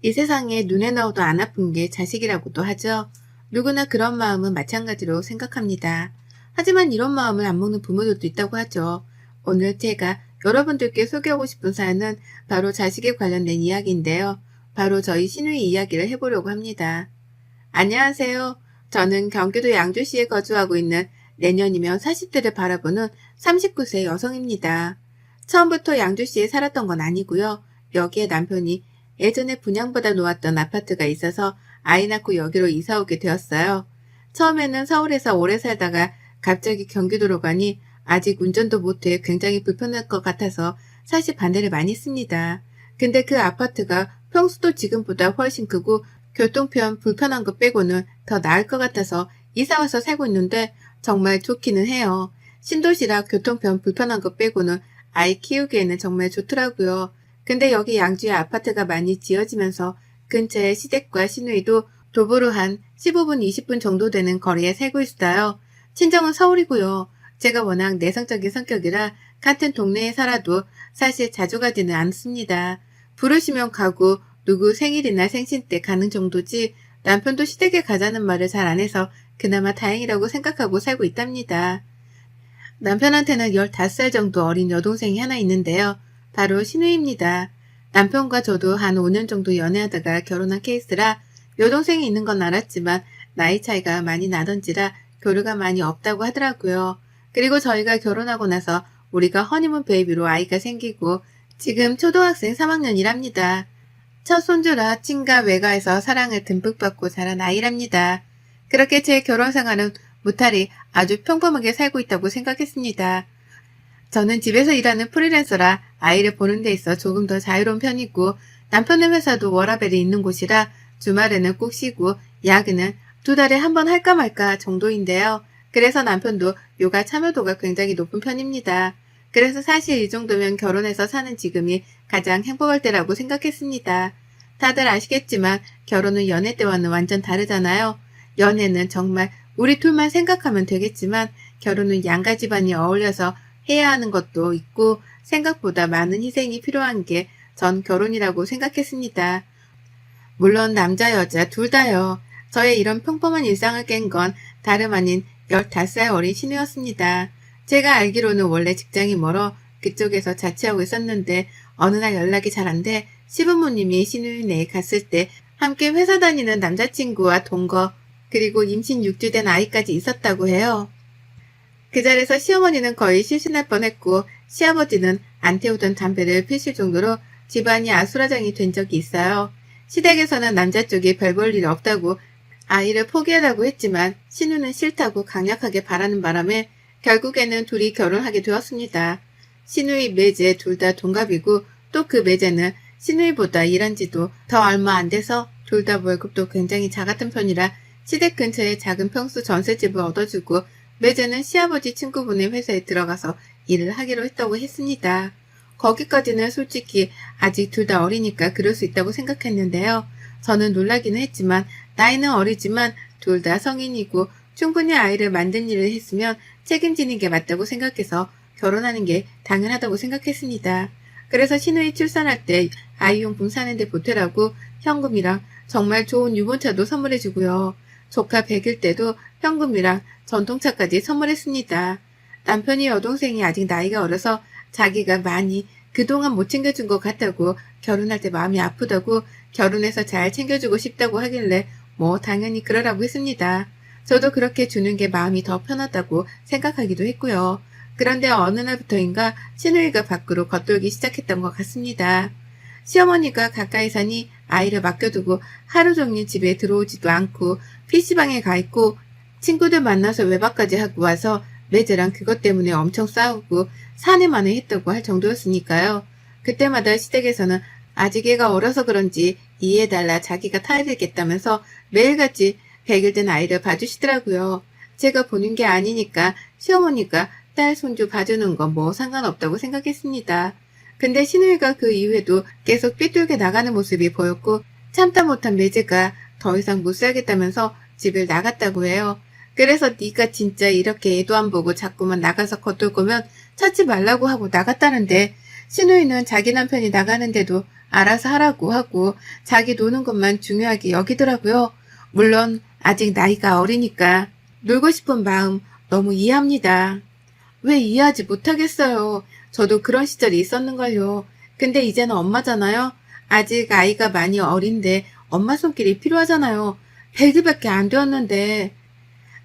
이 세상에 눈에 넣어도 안 아픈 게 자식이라고도 하죠. 누구나 그런 마음은 마찬가지로 생각합니다. 하지만 이런 마음을 안 먹는 부모들도 있다고 하죠. 오늘 제가 여러분들께 소개하고 싶은 사연은 바로 자식에 관련된 이야기인데요. 바로 저희 시누이 이야기를 해보려고 합니다. 안녕하세요. 저는 경기도 양주시에 거주하고 있는 내년이면 40대를 바라보는 39세 여성입니다. 처음부터 양주시에 살았던 건 아니고요. 여기에 남편이 예전에 분양받아 놓았던 아파트가 있어서 아이 낳고 여기로 이사 오게 되었어요. 처음에는 서울에서 오래 살다가 갑자기 경기도로 가니 아직 운전도 못해 굉장히 불편할 것 같아서 사실 반대를 많이 했습니다. 근데 그 아파트가 평수도 지금보다 훨씬 크고 교통편 불편한 거 빼고는 더 나을 것 같아서 이사와서 살고 있는데 정말 좋기는 해요. 신도시라 교통편 불편한 거 빼고는 아이 키우기에는 정말 좋더라고요. 근데 여기 양주에 아파트가 많이 지어지면서 근처에 시댁과 시누이도 도보로 한 15분, 20분 정도 되는 거리에 살고 있어요. 친정은 서울이고요. 제가 워낙 내성적인 성격이라 같은 동네에 살아도 사실 자주 가지는 않습니다. 부르시면 가고 누구 생일이나 생신 때 가는 정도지 남편도 시댁에 가자는 말을 잘 안 해서 그나마 다행이라고 생각하고 살고 있답니다. 남편한테는 15살 정도 어린 여동생이 하나 있는데요. 바로 신우입니다. 남편과 저도 한 5년 정도 연애하다가 결혼한 케이스라 여동생이 있는 건 알았지만 나이 차이가 많이 나던지라 교류가 많이 없다고 하더라고요. 그리고 저희가 결혼하고 나서 우리가 허니문 베이비로 아이가 생기고 지금 초등학생 3학년이랍니다. 첫 손주라 친가 외가에서 사랑을 듬뿍 받고 자란 아이랍니다. 그렇게 제 결혼 생활은 무탈히 아주 평범하게 살고 있다고 생각했습니다. 저는 집에서 일하는 프리랜서라 아이를 보는 데 있어 조금 더 자유로운 편이고 남편의 회사도 워라밸이 있는 곳이라 주말에는 꼭 쉬고 야근은 2달에 한 번 할까 말까 정도인데요. 그래서 남편도 육아 참여도가 굉장히 높은 편입니다. 그래서 사실 이 정도면 결혼해서 사는 지금이 가장 행복할 때라고 생각했습니다. 다들 아시겠지만 결혼은 연애 때와는 완전 다르잖아요. 연애는 정말 우리 둘만 생각하면 되겠지만 결혼은 양가 집안이 어울려서 해야 하는 것도 있고 생각보다 많은 희생이 필요한 게 전 결혼이라고 생각했습니다. 물론 남자 여자 둘 다요. 저의 이런 평범한 일상을 깬 건 다름 아닌 15살 어린 신우였습니다. 제가 알기로는 원래 직장이 멀어 그쪽에서 자취하고 있었는데 어느 날 연락이 잘 안 돼 시부모님이 신우이네에 갔을 때 함께 회사 다니는 남자친구와 동거 그리고 임신 6주 된 아이까지 있었다고 해요. 그 자리에서 시어머니는 거의 실신할 뻔했고 시아버지는 안 태우던 담배를 피실 정도로 집안이 아수라장이 된 적이 있어요. 시댁에서는 남자 쪽이 별 볼 일 없다고 아이를 포기하라고 했지만 신우는 싫다고 강력하게 바라는 바람에 결국에는 둘이 결혼하게 되었습니다. 신우이 매제 둘 다 동갑이고 또 그 매제는 신우이보다 일한 지도 더 얼마 안 돼서 둘 다 월급도 굉장히 작았던 편이라 시댁 근처에 작은 평수 전셋집을 얻어주고 매제는 시아버지 친구분의 회사에 들어가서 일을 하기로 했다고 했습니다. 거기까지는 솔직히 아직 둘 다 어리니까 그럴 수 있다고 생각했는데요. 저는 놀라기는 했지만 나이는 어리지만 둘 다 성인이고 충분히 아이를 만든 일을 했으면 책임지는 게 맞다고 생각해서 결혼하는 게 당연하다고 생각했습니다. 그래서 신우이 출산할 때 아이용품 사는데 보태라고 현금이랑 정말 좋은 유모차도 선물해주고요. 조카 100일 때도 현금이랑 전통차까지 선물했습니다. 남편이 여동생이 아직 나이가 어려서 자기가 많이 그동안 못 챙겨준 것 같다고 결혼할 때 마음이 아프다고 결혼해서 잘 챙겨주고 싶다고 하길래 뭐 당연히 그러라고 했습니다. 저도 그렇게 주는 게 마음이 더 편하다고 생각하기도 했고요. 그런데 어느 날부터인가 신우이가 밖으로 겉돌기 시작했던 것 같습니다. 시어머니가 가까이 사니 아이를 맡겨두고 하루 종일 집에 들어오지도 않고 PC방에 가 있고 친구들 만나서 외박까지 하고 와서 매제랑 그것 때문에 엄청 싸우고 사내만을 했다고 할 정도였으니까요. 그때마다 시댁에서는 아직 애가 어려서 그런지 이해해달라 자기가 타야 되겠다면서 매일같이 100일 된 아이를 봐주시더라고요. 제가 보는 게 아니니까 시어머니가 딸 손주 봐주는 건 뭐 상관없다고 생각했습니다. 근데 신우이가 그 이후에도 계속 삐뚤게 나가는 모습이 보였고 참다 못한 매제가 더 이상 못 살겠다면서 집을 나갔다고 해요. 그래서 네가 진짜 이렇게 애도 안 보고 자꾸만 나가서 겉돌 거면 찾지 말라고 하고 나갔다는데 신우이는 자기 남편이 나가는데도 알아서 하라고 하고 자기 노는 것만 중요하게 여기더라고요. 물론 아직 나이가 어리니까 놀고 싶은 마음 너무 이해합니다. 왜 이해하지 못하겠어요. 저도 그런 시절이 있었는걸요. 근데 이제는 엄마잖아요. 아직 아이가 많이 어린데 엄마 손길이 필요하잖아요. 100일밖에 안 되었는데.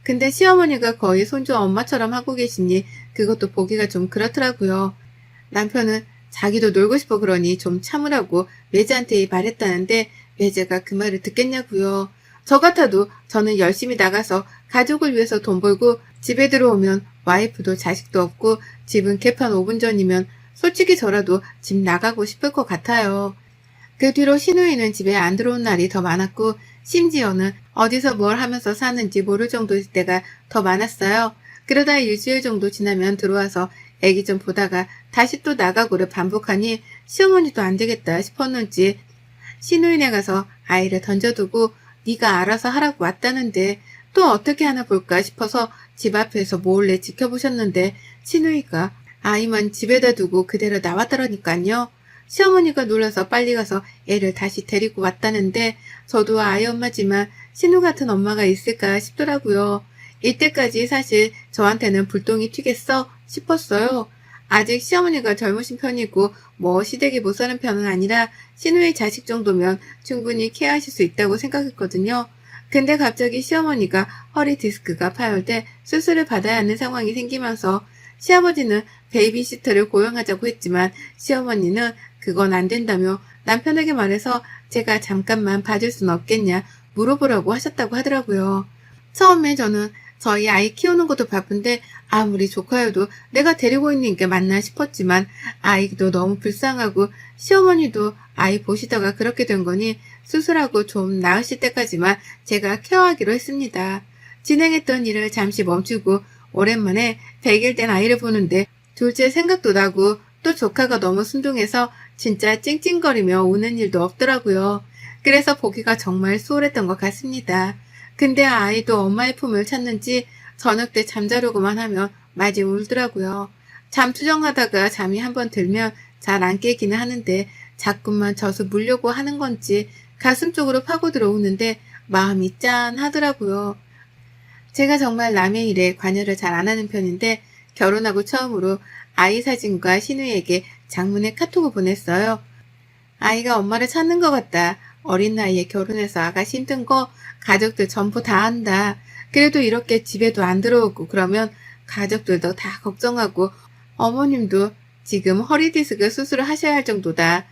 근데 시어머니가 거의 손주 엄마처럼 하고 계시니 그것도 보기가 좀 그렇더라고요. 남편은 자기도 놀고 싶어 그러니 좀 참으라고 매제한테 말했다는데 매제가 그 말을 듣겠냐고요. 저 같아도 저는 열심히 나가서 가족을 위해서 돈 벌고 집에 들어오면 와이프도 자식도 없고 집은 개판 5분 전이면 솔직히 저라도 집 나가고 싶을 것 같아요. 그 뒤로 시누이는 집에 안 들어온 날이 더 많았고 심지어는 어디서 뭘 하면서 사는지 모를 정도일 때가 더 많았어요. 그러다 일주일 정도 지나면 들어와서 애기 좀 보다가 다시 또 나가고를 반복하니 시어머니도 안 되겠다 싶었는지 시누이네 가서 아이를 던져두고 네가 알아서 하라고 왔다는데 또 어떻게 하나 볼까 싶어서 집 앞에서 몰래 지켜보셨는데 시누이가 아이만 집에다 두고 그대로 나왔더라니까요. 시어머니가 놀라서 빨리 가서 애를 다시 데리고 왔다는데 저도 아이 엄마지만 신우 같은 엄마가 있을까 싶더라고요. 이때까지 사실 저한테는 불똥이 튀겠어 싶었어요. 아직 시어머니가 젊으신 편이고 뭐 시댁에 못 사는 편은 아니라 신우의 자식 정도면 충분히 케어하실 수 있다고 생각했거든요. 근데 갑자기 시어머니가 허리 디스크가 파열돼 수술을 받아야 하는 상황이 생기면서 시아버지는 베이비시터를 고용하자고 했지만 시어머니는 그건 안 된다며 남편에게 말해서 제가 잠깐만 봐줄 순 없겠냐 물어보라고 하셨다고 하더라고요. 처음에 저는 저희 아이 키우는 것도 바쁜데 아무리 조카여도 내가 데리고 있는 게 맞나 싶었지만 아이도 너무 불쌍하고 시어머니도 아이 보시다가 그렇게 된 거니 수술하고 좀 나으실 때까지만 제가 케어하기로 했습니다. 진행했던 일을 잠시 멈추고 오랜만에 100일 된 아이를 보는데 둘째 생각도 나고 또 조카가 너무 순둥해서 진짜 찡찡거리며 우는 일도 없더라고요. 그래서 보기가 정말 수월했던 것 같습니다. 근데 아이도 엄마의 품을 찾는지 저녁 때 잠자려고만 하면 마지 울더라고요. 잠투정하다가 잠이 한번 들면 잘 안 깨기는 하는데 자꾸만 져서 물려고 하는 건지 가슴 쪽으로 파고 들어오는데 마음이 짠하더라고요. 제가 정말 남의 일에 관여를 잘 안 하는 편인데 결혼하고 처음으로 아이 사진과 신우에게 장문의 카톡을 보냈어요. 아이가 엄마를 찾는 것 같다. 어린 나이에 결혼해서 아가씨 힘든 거 가족들 전부 다 한다. 그래도 이렇게 집에도 안 들어오고 그러면 가족들도 다 걱정하고 어머님도 지금 허리 디스크 수술을 하셔야 할 정도다.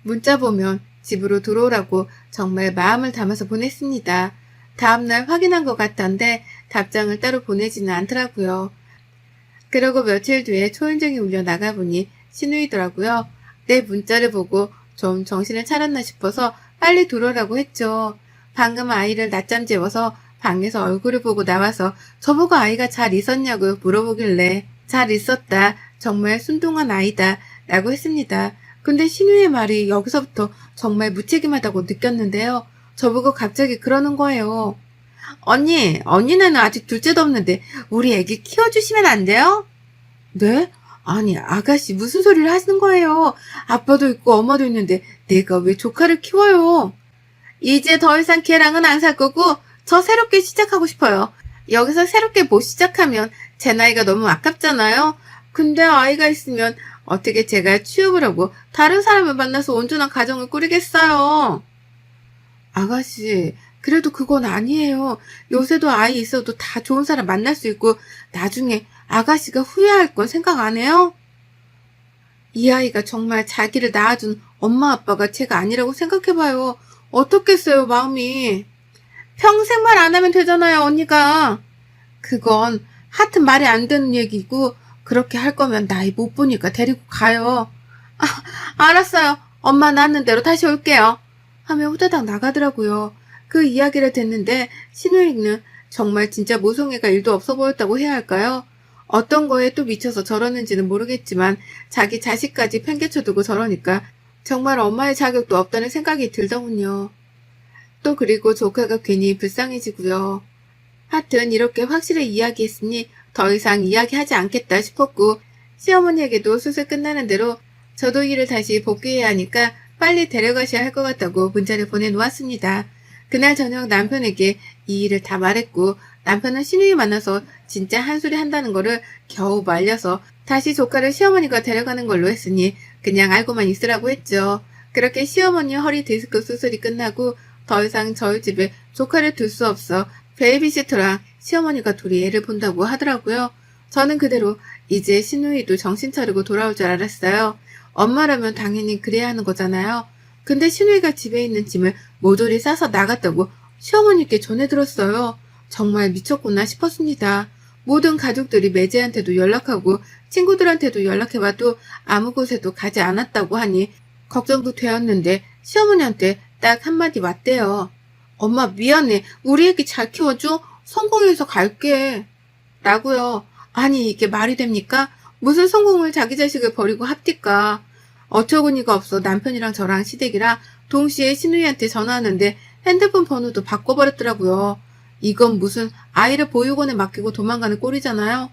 문자 보면 집으로 들어오라고 정말 마음을 담아서 보냈습니다. 다음날 확인한 것 같던데 답장을 따로 보내지는 않더라고요. 그러고 며칠 뒤에 초인종이 울려 나가보니 신우이더라고요. 내 문자를 보고 좀 정신을 차렸나 싶어서 빨리 들어오라고 했죠. 방금 아이를 낮잠 재워서 방에서 얼굴을 보고 나와서 저보고 아이가 잘 있었냐고 물어보길래 잘 있었다. 정말 순둥한 아이다. 라고 했습니다. 근데 신우의 말이 여기서부터 정말 무책임하다고 느꼈는데요. 저보고 갑자기 그러는 거예요. 언니는 아직 둘째도 없는데 우리 애기 키워주시면 안 돼요? 네? 아니, 아가씨 무슨 소리를 하시는 거예요? 아빠도 있고 엄마도 있는데 내가 왜 조카를 키워요? 이제 더 이상 걔랑은 안 살 거고 저 새롭게 시작하고 싶어요. 여기서 새롭게 못 시작하면 제 나이가 너무 아깝잖아요. 근데 아이가 있으면 어떻게 제가 취업을 하고 다른 사람을 만나서 온전한 가정을 꾸리겠어요? 아가씨, 그래도 그건 아니에요. 요새도 아이 있어도 다 좋은 사람 만날 수 있고 나중에 아가씨가 후회할 건 생각 안 해요? 이 아이가 정말 자기를 낳아준 엄마 아빠가 제가 아니라고 생각해봐요. 어떻겠어요, 마음이. 평생 말 안 하면 되잖아요, 언니가. 그건 하여튼 말이 안 되는 얘기고 그렇게 할 거면 나이 못 보니까 데리고 가요. 아, 알았어요. 엄마 낳는 대로 다시 올게요. 하며 후다닥 나가더라고요. 그 이야기를 듣는데 신우이는 정말 진짜 모성애가 일도 없어 보였다고 해야 할까요? 어떤 거에 또 미쳐서 저러는지는 모르겠지만 자기 자식까지 팽개쳐두고 저러니까 정말 엄마의 자격도 없다는 생각이 들더군요. 또 그리고 조카가 괜히 불쌍해지고요. 하여튼 이렇게 확실히 이야기했으니 더 이상 이야기하지 않겠다 싶었고 시어머니에게도 수술 끝나는 대로 저도 일을 다시 복귀해야 하니까 빨리 데려가셔야 할 것 같다고 문자를 보내놓았습니다. 그날 저녁 남편에게 이 일을 다 말했고 남편은 신우이 만나서 진짜 한 소리 한다는 거를 겨우 말려서 다시 조카를 시어머니가 데려가는 걸로 했으니 그냥 알고만 있으라고 했죠. 그렇게 시어머니 허리 디스크 수술이 끝나고 더 이상 저희 집에 조카를 둘 수 없어 베이비시터랑 시어머니가 둘이 애를 본다고 하더라고요. 저는 그대로 이제 신우이도 정신 차리고 돌아올 줄 알았어요. 엄마라면 당연히 그래야 하는 거잖아요. 근데 신우이가 집에 있는 짐을 모조리 싸서 나갔다고 시어머니께 전해 들었어요. 정말 미쳤구나 싶었습니다. 모든 가족들이 매제한테도 연락하고 친구들한테도 연락해봐도 아무 곳에도 가지 않았다고 하니 걱정도 되었는데 시어머니한테 딱 한마디 왔대요. 엄마 미안해. 우리 애기 잘 키워줘. 성공해서 갈게. 라고요. 아니 이게 말이 됩니까? 무슨 성공을 자기 자식을 버리고 합디까. 어처구니가 없어 남편이랑 저랑 시댁이랑 동시에 신우이한테 전화하는데 핸드폰 번호도 바꿔버렸더라고요. 이건 무슨 아이를 보육원에 맡기고 도망가는 꼴이잖아요.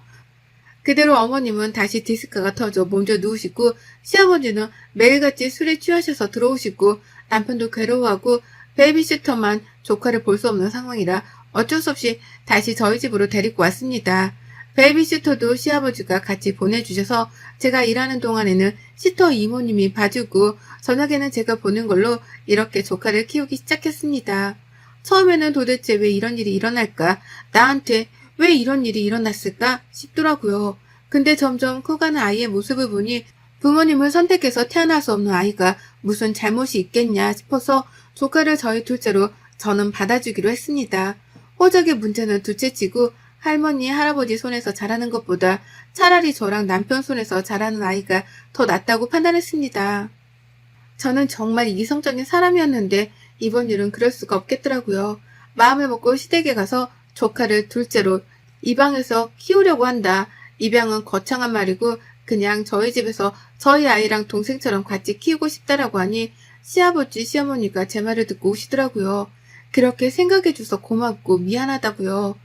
그대로 어머님은 다시 디스크가 터져 먼저 누우시고 시아버지는 매일같이 술에 취하셔서 들어오시고 남편도 괴로워하고 베이비시터만 조카를 볼 수 없는 상황이라 어쩔 수 없이 다시 저희 집으로 데리고 왔습니다. 베이비시터도 시아버지가 같이 보내주셔서 제가 일하는 동안에는 시터 이모님이 봐주고 저녁에는 제가 보는 걸로 이렇게 조카를 키우기 시작했습니다. 처음에는 도대체 왜 이런 일이 일어날까? 나한테 왜 이런 일이 일어났을까? 싶더라고요. 근데 점점 커가는 아이의 모습을 보니 부모님을 선택해서 태어날 수 없는 아이가 무슨 잘못이 있겠냐 싶어서 조카를 저희 둘째로 저는 받아주기로 했습니다. 호적의 문제는 둘째치고 할머니, 할아버지 손에서 자라는 것보다 차라리 저랑 남편 손에서 자라는 아이가 더 낫다고 판단했습니다. 저는 정말 이성적인 사람이었는데 이번 일은 그럴 수가 없겠더라고요. 마음을 먹고 시댁에 가서 조카를 둘째로 입양해서 키우려고 한다. 입양은 거창한 말이고 그냥 저희 집에서 저희 아이랑 동생처럼 같이 키우고 싶다라고 하니 시아버지, 시어머니가 제 말을 듣고 오시더라고요. 그렇게 생각해줘서 고맙고 미안하다고요.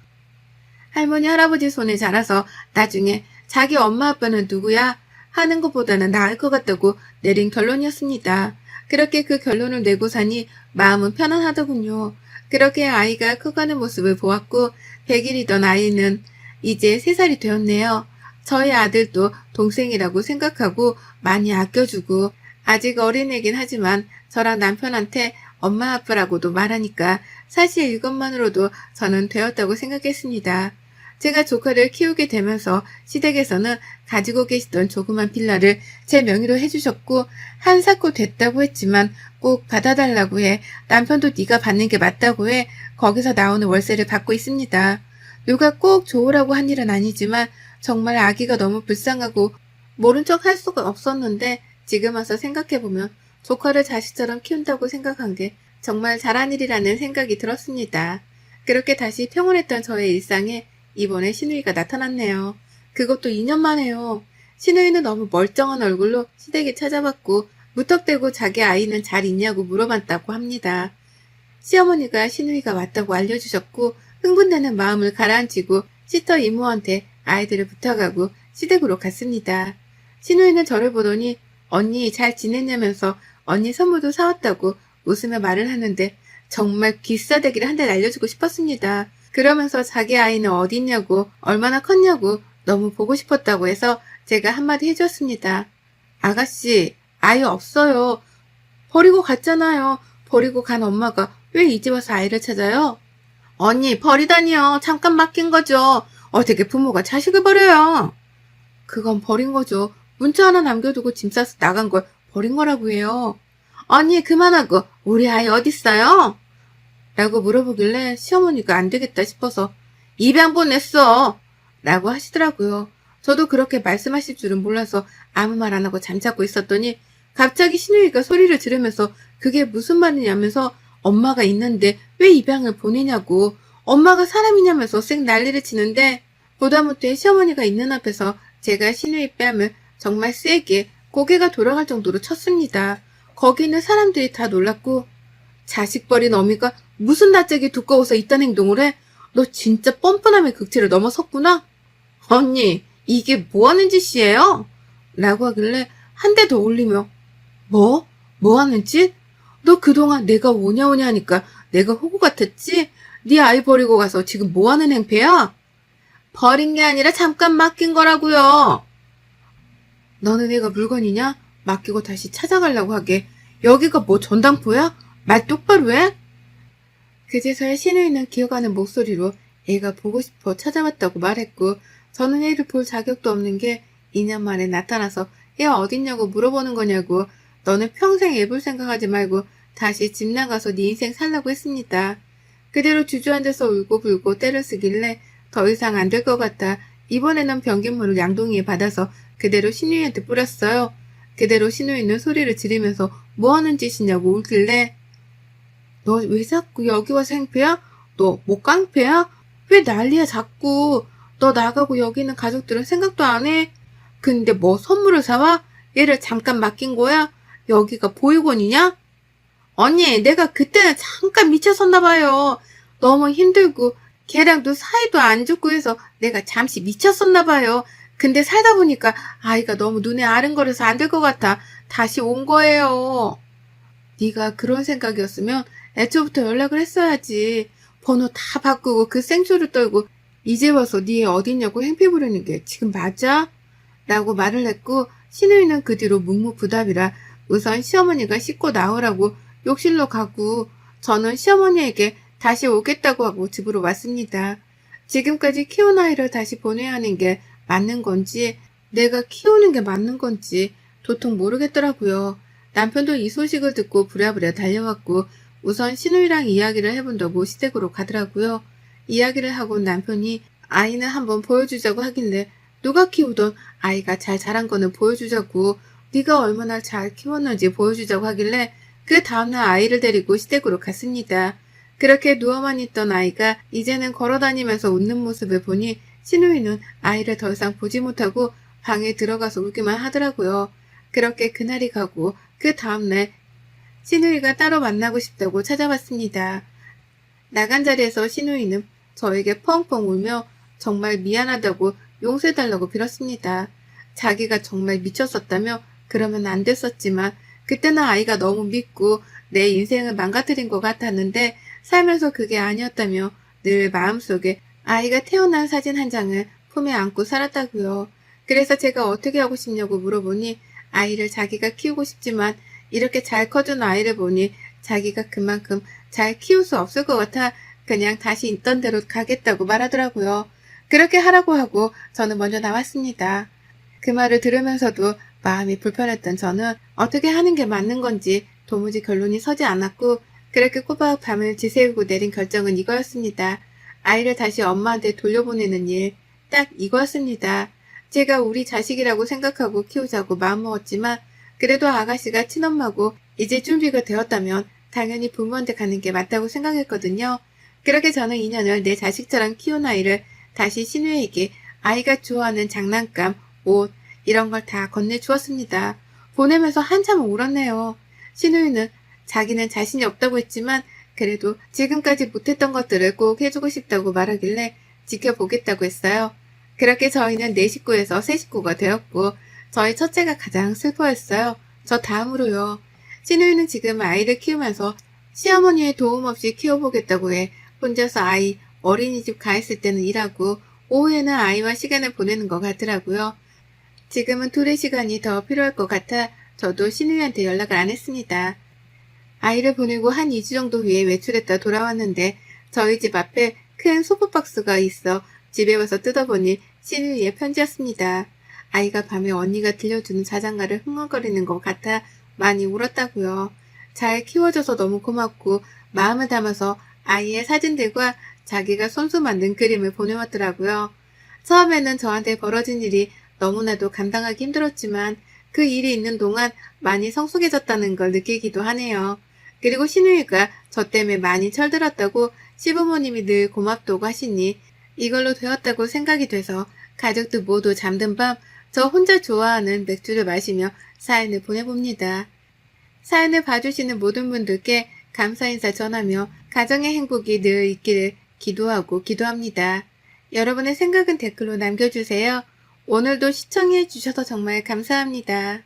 할머니, 할아버지 손에 자라서 나중에 자기 엄마 아빠는 누구야? 하는 것보다는 나을 것 같다고 내린 결론이었습니다. 그렇게 그 결론을 내고 사니 마음은 편안하더군요. 그렇게 아이가 커가는 모습을 보았고 100일이던 아이는 이제 3살이 되었네요. 저희 아들도 동생이라고 생각하고 많이 아껴주고 아직 어린애긴 하지만 저랑 남편한테 엄마 아빠라고도 말하니까 사실 이것만으로도 저는 되었다고 생각했습니다. 제가 조카를 키우게 되면서 시댁에서는 가지고 계시던 조그만 빌라를 제 명의로 해주셨고 한사코 됐다고 했지만 꼭 받아달라고 해 남편도 네가 받는 게 맞다고 해 거기서 나오는 월세를 받고 있습니다. 누가 꼭 좋으라고 한 일은 아니지만 정말 아기가 너무 불쌍하고 모른 척 할 수가 없었는데 지금 와서 생각해보면 조카를 자식처럼 키운다고 생각한 게 정말 잘한 일이라는 생각이 들었습니다. 그렇게 다시 평온했던 저의 일상에 이번에 신우이가 나타났네요. 그것도 2년 만에요. 신우이는 너무 멀쩡한 얼굴로 시댁에 찾아왔고 무턱대고 자기 아이는 잘 있냐고 물어봤다고 합니다. 시어머니가 신우이가 왔다고 알려주셨고 흥분되는 마음을 가라앉히고 시터 이모한테 아이들을 부탁하고 시댁으로 갔습니다. 신우이는 저를 보더니 언니 잘 지냈냐면서 언니 선물도 사왔다고 웃으며 말을 하는데 정말 귀싸대기를 한 대 날려주고 싶었습니다. 그러면서 자기 아이는 어디 있냐고 얼마나 컸냐고 너무 보고 싶었다고 해서 제가 한마디 해줬습니다. 아가씨 아이 없어요. 버리고 갔잖아요. 버리고 간 엄마가 왜 이제 와서 아이를 찾아요? 언니 버리다니요. 잠깐 맡긴 거죠. 어떻게 부모가 자식을 버려요. 그건 버린 거죠. 문자 하나 남겨두고 짐 싸서 나간 걸 버린 거라고 해요. 언니 그만하고 우리 아이 어딨어요? 라고 물어보길래 시어머니가 안 되겠다 싶어서 입양 보냈어 라고 하시더라고요. 저도 그렇게 말씀하실 줄은 몰라서 아무 말 안 하고 잠자고 있었더니 갑자기 신우이가 소리를 지르면서 그게 무슨 말이냐면서 엄마가 있는데 왜 입양을 보내냐고 엄마가 사람이냐면서 쌩 난리를 치는데 보다 못해 시어머니가 있는 앞에서 제가 신우이 뺨을 정말 세게 고개가 돌아갈 정도로 쳤습니다. 거기 있는 사람들이 다 놀랐고 자식 버린 어미가 무슨 낯짝이 두꺼워서 이딴 행동을 해? 너 진짜 뻔뻔함의 극치를 넘어섰구나? 언니 이게 뭐하는 짓이에요? 라고 하길래 한 대 더 올리며 뭐? 뭐 하는 짓? 너 그동안 내가 오냐 오냐 하니까 내가 호구 같았지? 네 아이 버리고 가서 지금 뭐 하는 행패야? 버린 게 아니라 잠깐 맡긴 거라고요. 너는 애가 물건이냐? 맡기고 다시 찾아가려고 하게. 여기가 뭐 전당포야? 말 똑바로 해? 그제서야 신우이는 기어가는 목소리로 애가 보고 싶어 찾아왔다고 말했고, 저는 애를 볼 자격도 없는 게 2년 만에 나타나서 애 어딨냐고 물어보는 거냐고. 너는 평생 애 볼 생각하지 말고 다시 집 나가서 네 인생 살라고 했습니다. 그대로 주저앉아서 울고 불고 때를 쓰길래 더 이상 안 될 것 같아 이번에는 변기물을 양동이에 받아서 그대로 신우이한테 뿌렸어요. 그대로 신우이는 소리를 지르면서 뭐 하는 짓이냐고 울길래, 너 왜 자꾸 여기 와서 행패야? 너 뭐 깡패야? 왜 난리야 자꾸. 너 나가고 여기 있는 가족들은 생각도 안 해? 근데 뭐 선물을 사와? 얘를 잠깐 맡긴 거야? 여기가 보육원이냐? 언니, 내가 그때는 잠깐 미쳤었나 봐요. 너무 힘들고 걔랑도 사이도 안 좋고 해서 내가 잠시 미쳤었나 봐요. 근데 살다 보니까 아이가 너무 눈에 아른거려서 안 될 것 같아 다시 온 거예요. 네가 그런 생각이었으면 애초부터 연락을 했어야지. 번호 다 바꾸고 그 생초를 떨고 이제 와서 네 애 어딨냐고 행패 부리는 게 지금 맞아? 라고 말을 했고, 신우이는 그 뒤로 묵묵부답이라 우선 시어머니가 씻고 나오라고 욕실로 가고, 저는 시어머니에게 다시 오겠다고 하고 집으로 왔습니다. 지금까지 키운 아이를 다시 보내야 하는 게 맞는 건지 내가 키우는 게 맞는 건지 도통 모르겠더라고요. 남편도 이 소식을 듣고 부랴부랴 달려왔고, 우선 신우이랑 이야기를 해본다고 시댁으로 가더라고요. 이야기를 하고 남편이 아이는 한번 보여주자고 하길래, 누가 키우던 아이가 잘 자란 거는 보여주자고, 네가 얼마나 잘 키웠는지 보여주자고 하길래 그 다음날 아이를 데리고 시댁으로 갔습니다. 그렇게 누워만 있던 아이가 이제는 걸어다니면서 웃는 모습을 보니 신우이는 아이를 더 이상 보지 못하고 방에 들어가서 울기만 하더라고요. 그렇게 그날이 가고 그 다음날 신우이가 따로 만나고 싶다고 찾아왔습니다. 나간 자리에서 신우이는 저에게 펑펑 울며 정말 미안하다고 용서해달라고 빌었습니다. 자기가 정말 미쳤었다며 그러면 안 됐었지만 그때는 아이가 너무 믿고 내 인생을 망가뜨린 것 같았는데 살면서 그게 아니었다며 늘 마음속에 아이가 태어난 사진 한 장을 품에 안고 살았다고요. 그래서 제가 어떻게 하고 싶냐고 물어보니 아이를 자기가 키우고 싶지만 이렇게 잘 커준 아이를 보니 자기가 그만큼 잘 키울 수 없을 것 같아 그냥 다시 있던 대로 가겠다고 말하더라고요. 그렇게 하라고 하고 저는 먼저 나왔습니다. 그 말을 들으면서도 마음이 불편했던 저는 어떻게 하는 게 맞는 건지 도무지 결론이 서지 않았고, 그렇게 꼬박 밤을 지새우고 내린 결정은 이거였습니다. 아이를 다시 엄마한테 돌려보내는 일, 딱 이거였습니다. 제가 우리 자식이라고 생각하고 키우자고 마음먹었지만 그래도 아가씨가 친엄마고 이제 준비가 되었다면 당연히 부모한테 가는 게 맞다고 생각했거든요. 그렇게 저는 2년을 내 자식처럼 키운 아이를 다시 신우에게 아이가 좋아하는 장난감, 옷 이런 걸 다 건네주었습니다. 보내면서 한참 울었네요. 신우이는 자기는 자신이 없다고 했지만 그래도 지금까지 못했던 것들을 꼭 해주고 싶다고 말하길래 지켜보겠다고 했어요. 그렇게 저희는 4식구에서 3식구가 되었고 저희 첫째가 가장 슬퍼했어요. 저 다음으로요. 신우이는 지금 아이를 키우면서 시어머니의 도움 없이 키워보겠다고 해 혼자서 아이 어린이집 가 있을 때는 일하고 오후에는 아이와 시간을 보내는 것 같더라고요. 지금은 둘의 시간이 더 필요할 것 같아 저도 신우이한테 연락을 안 했습니다. 아이를 보내고 한 2주 정도 후에 외출했다 돌아왔는데 저희 집 앞에 큰 소프박스가 있어 집에 와서 뜯어보니 신우이의 편지였습니다. 아이가 밤에 언니가 들려주는 자장가를 흥얼거리는 것 같아 많이 울었다고요. 잘 키워줘서 너무 고맙고 마음을 담아서 아이의 사진들과 자기가 손수 만든 그림을 보내왔더라고요. 처음에는 저한테 벌어진 일이 너무나도 감당하기 힘들었지만 그 일이 있는 동안 많이 성숙해졌다는 걸 느끼기도 하네요. 그리고 신우이가 저 때문에 많이 철들었다고 시부모님이 늘 고맙다고 하시니 이걸로 되었다고 생각이 돼서 가족들 모두 잠든 밤 저 혼자 좋아하는 맥주를 마시며 사연을 보내봅니다. 사연을 봐주시는 모든 분들께 감사 인사 전하며 가정의 행복이 늘 있기를 기도하고 기도합니다. 여러분의 생각은 댓글로 남겨주세요. 오늘도 시청해 주셔서 정말 감사합니다.